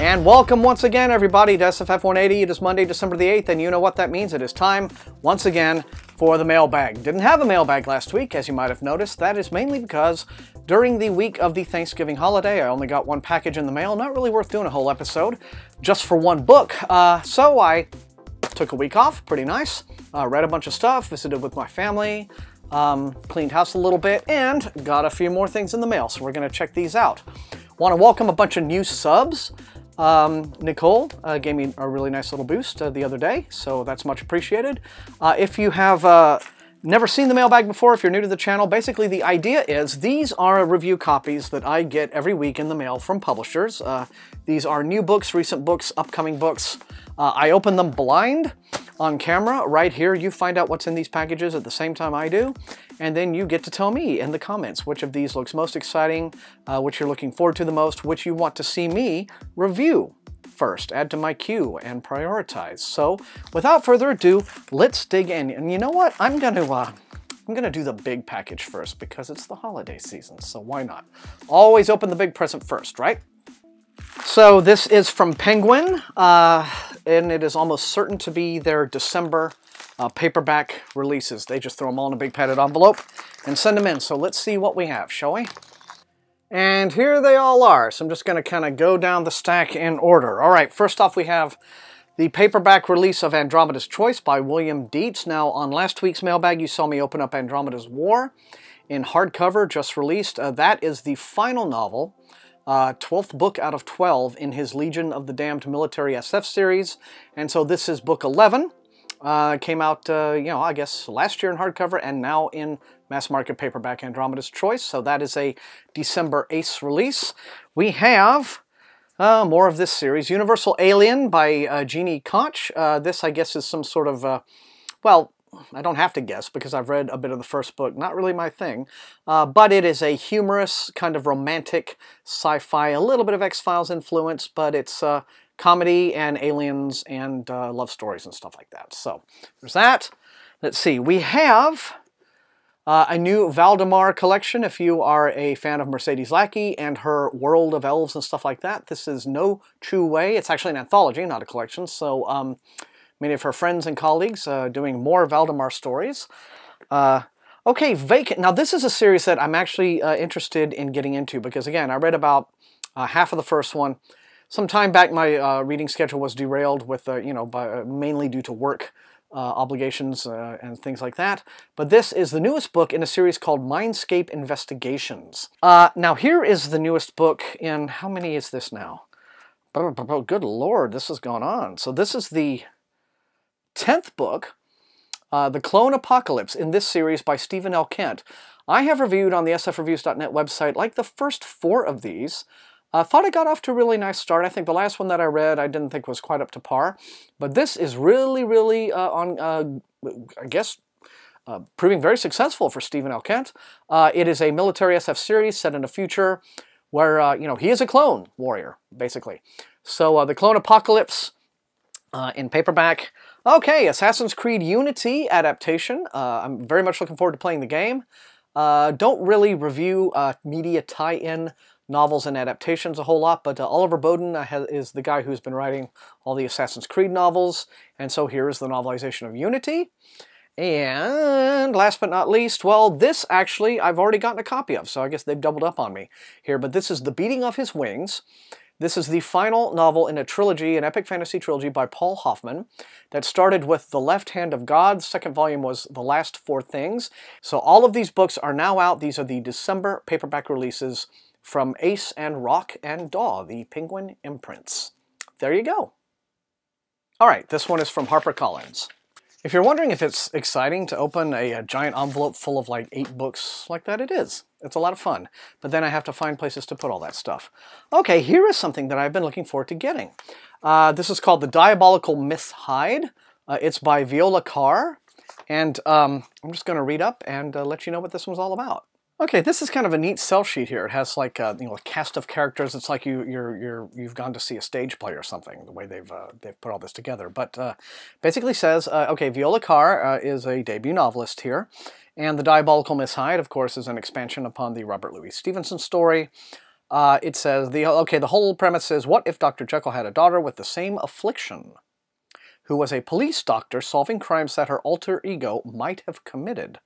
And welcome once again, everybody, to SFF180. It is Monday, December the 8th, and you know what that means. It is time, once again, for the mailbag. Didn't have a mailbag last week, as you might have noticed. That is mainly because during the week of the Thanksgiving holiday, I only got one package in the mail. Not really worth doing a whole episode, just for one book. So I took a week off, pretty nice. Read a bunch of stuff, visited with my family, cleaned house a little bit, and got a few more things in the mail, so we're going to check these out. Want to welcome a bunch of new subs. Nicole gave me a really nice little boost the other day, so that's much appreciated. If you have never seen the mailbag before, if you're new to the channel, basically the idea is these are review copies that I get every week in the mail from publishers. These are new books, recent books, upcoming books. I open them blind on camera. Right here, you find out what's in these packages at the same time I do, and then you get to tell me in the comments which of these looks most exciting, which you're looking forward to the most, which you want to see me review first, add to my queue, and prioritize. So, without further ado, let's dig in. And you know what? I'm gonna do the big package first because it's the holiday season, so why not? Always open the big present first, right? So this is from Penguin, and it is almost certain to be their December paperback releases. They just throw them all in a big padded envelope and send them in. So let's see what we have, shall we? And here they all are. So I'm just going to kind of go down the stack in order. All right, first off we have the paperback release of Andromeda's Choice by William Dietz. Now, on last week's mailbag, you saw me open up Andromeda's War in hardcover, just released. That is the final novel, 12th book out of 12 in his Legion of the Damned Military SF series. And so this is book 11. Came out, you know, I guess last year in hardcover and now in mass market paperback Andromeda's Choice. So that is a December Ace release. We have more of this series, Universal Alien by Jeannie Koch. This, I guess, is some sort of, well, I don't have to guess because I've read a bit of the first book. Not really my thing, but it is a humorous, kind of romantic sci-fi, a little bit of X-Files influence, but it's comedy and aliens and love stories and stuff like that. So there's that. Let's see. We have a new Valdemar collection. If you are a fan of Mercedes Lackey and her world of elves and stuff like that, this is No True Way. It's actually an anthology, not a collection. So many of her friends and colleagues doing more Valdemar stories. Okay, Vacant. Now this is a series that I'm actually interested in getting into because, again, I read about half of the first one. Some time back, my reading schedule was derailed with, you know, mainly due to work obligations and things like that. But this is the newest book in a series called Mindscape Investigations. Now here is the newest book in, how many is this now? Good Lord, this has gone on. So this is the 10th book, The Clone Apocalypse, in this series by Stephen L. Kent. I have reviewed on the sfreviews.net website like the first 4 of these. Thought it got off to a really nice start. I think the last one that I read I didn't think was quite up to par. But this is really, really I guess, proving very successful for Stephen L. Kent. It is a military SF series set in a future where, you know, he is a clone warrior, basically. So The Clone Apocalypse in paperback. Okay, Assassin's Creed Unity adaptation. I'm very much looking forward to playing the game. Don't really review media tie-in novels and adaptations a whole lot, but Oliver Bowden is the guy who's been writing all the Assassin's Creed novels, and so here is the novelization of Unity. And last but not least, well, this actually I've already gotten a copy of, so I guess they've doubled up on me here, but this is The Beating of His Wings. This is the final novel in a trilogy, an epic fantasy trilogy by Paul Hoffman that started with The Left Hand of God. The second volume was The Last Four Things. So all of these books are now out. These are the December paperback releases from Ace and Rock and Daw, the Penguin imprints. There you go. All right, this one is from HarperCollins. If you're wondering if it's exciting to open a giant envelope full of like 8 books like that, it is. It's a lot of fun. But then I have to find places to put all that stuff. Okay, here is something that I've been looking forward to getting. This is called The Diabolical Miss Hyde. It's by Viola Carr. And I'm just going to read up and let you know what this one's all about. Okay, this is kind of a neat sell sheet here. It has like you know, a cast of characters. It's like you've gone to see a stage play or something. The way they've put all this together. But basically says, okay, Viola Carr is a debut novelist here, and The Diabolical Miss Hyde, of course, is an expansion upon the Robert Louis Stevenson story. It says, the whole premise is, what if Dr. Jekyll had a daughter with the same affliction, who was a police doctor solving crimes that her alter ego might have committed?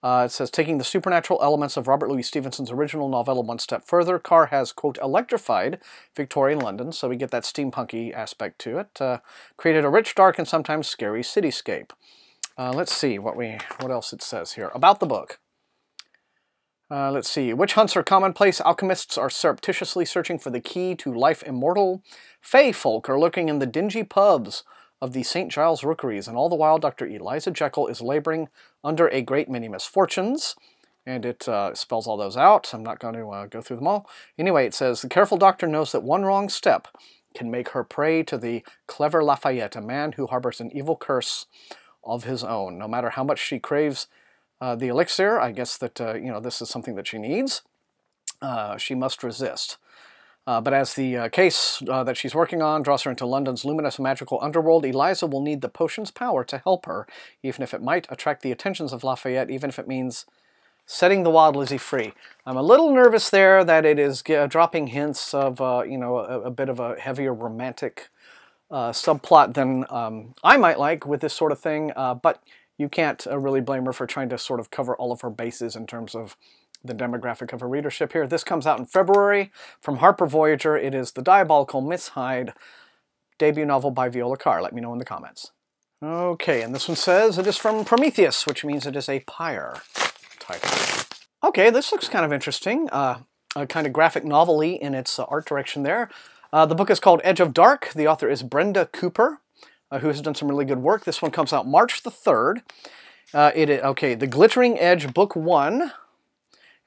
It says, taking the supernatural elements of Robert Louis Stevenson's original novella one step further, Carr has, quote, electrified Victorian London, so we get that steampunky aspect to it, created a rich, dark, and sometimes scary cityscape. Let's see what else it says here about the book. Let's see. Witch hunts are commonplace. Alchemists are surreptitiously searching for the key to life immortal. Fae folk are lurking in the dingy pubs of the St. Giles Rookeries, and all the while Dr. Eliza Jekyll is laboring under a great many misfortunes. And it spells all those out. I'm not going to go through them all. Anyway, it says, the careful doctor knows that one wrong step can make her prey to the clever Lafayette, a man who harbors an evil curse of his own. No matter how much she craves the elixir, I guess that, this is something that she needs, she must resist. But as the case that she's working on draws her into London's luminous magical underworld, Eliza will need the potion's power to help her, even if it might attract the attentions of Lafayette, even if it means setting the Wild Lizzie free. I'm a little nervous there that it is dropping hints of, a bit of a heavier romantic subplot than I might like with this sort of thing, but you can't really blame her for trying to sort of cover all of her bases in terms of the demographic of her readership here. This comes out in February from Harper Voyager. It is The Diabolical Miss Hyde, debut novel by Viola Carr. Let me know in the comments. Okay, and this one says it is from Prometheus, which means it is a pyre title. Okay, this looks kind of interesting. A kind of graphic novel-y in its art direction there. The book is called Edge of Dark. The author is Brenda Cooper, who has done some really good work. This one comes out March the 3rd. The Glittering Edge, Book 1.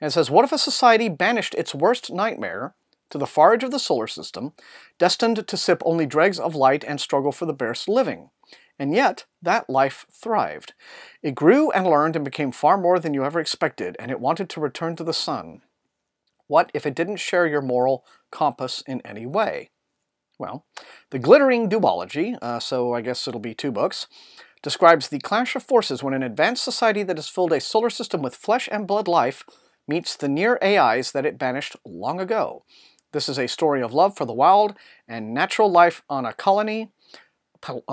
And it says, what if a society banished its worst nightmare to the far edge of the solar system, destined to sip only dregs of light and struggle for the barest living? And yet, that life thrived. It grew and learned and became far more than you ever expected, and it wanted to return to the sun. What if it didn't share your moral compass in any way? Well, the Glittering Duology, so I guess it'll be 2 books, describes the clash of forces when an advanced society that has filled a solar system with flesh and blood life meets the near AIs that it banished long ago. This is a story of love for the wild and natural life on a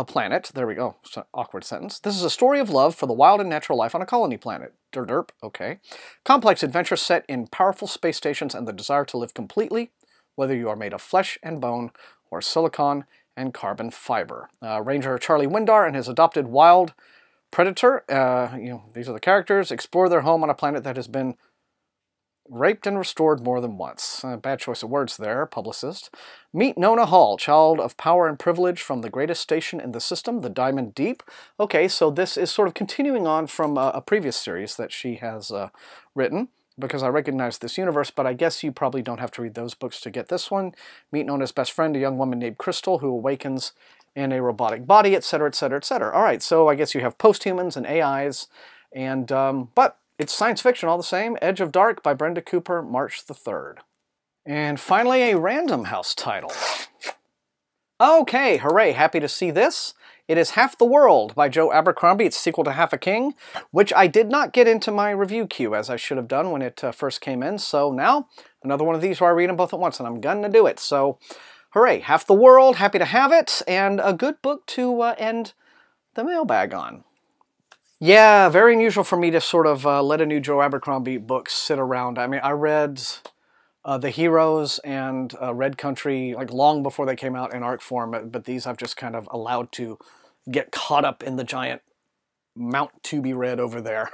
planet. There we go, awkward sentence. This is a story of love for the wild and natural life on a colony planet. Derp, okay. Complex adventure set in powerful space stations and the desire to live completely, whether you are made of flesh and bone or silicon and carbon fiber. Ranger Charlie Windar and his adopted wild predator, these are the characters, explore their home on a planet that has been raped and restored more than once. Bad choice of words there, publicist. Meet Nona Hall, child of power and privilege from the greatest station in the system, the Diamond Deep. Okay, so this is sort of continuing on from a previous series that she has written, because I recognize this universe, but I guess you probably don't have to read those books to get this one. Meet Nona's best friend, a young woman named Crystal, who awakens in a robotic body, etc., etc., etc. All right, so I guess you have posthumans and AIs, and but it's science fiction all the same. Edge of Dark by Brenda Cooper, March the 3rd. And finally, a Random House title. Okay, hooray, happy to see this. It is Half the World by Joe Abercrombie. It's a sequel to Half a King, which I did not get into my review queue, as I should have done when it first came in. So now, another one of these where I read them both at once, and I'm gonna do it. So, hooray, Half the World, happy to have it, and a good book to end the mailbag on. Yeah, very unusual for me to sort of let a new Joe Abercrombie book sit around. I mean, I read The Heroes and Red Country like long before they came out in ARC form, but these I've just kind of allowed to get caught up in the giant mount to be read over there.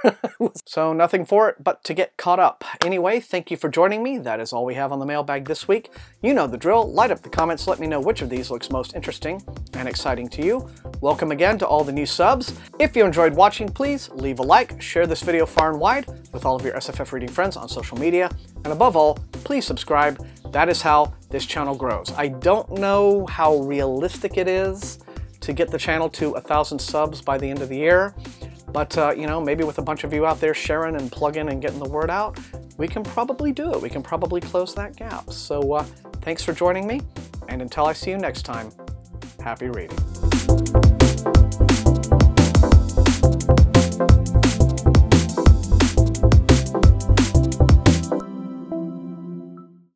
So nothing for it but to get caught up. Anyway, thank you for joining me. That is all we have on the mailbag this week. You know the drill. Light up the comments. Let me know which of these looks most interesting and exciting to you. Welcome again to all the new subs. If you enjoyed watching, please leave a like, share this video far and wide with all of your SFF reading friends on social media, and above all, please subscribe. That is how this channel grows. I don't know how realistic it is to get the channel to 1,000 subs by the end of the year, but maybe with a bunch of you out there sharing and plugging and getting the word out, we can probably do it. We can probably close that gap. So thanks for joining me, and until I see you next time, happy reading.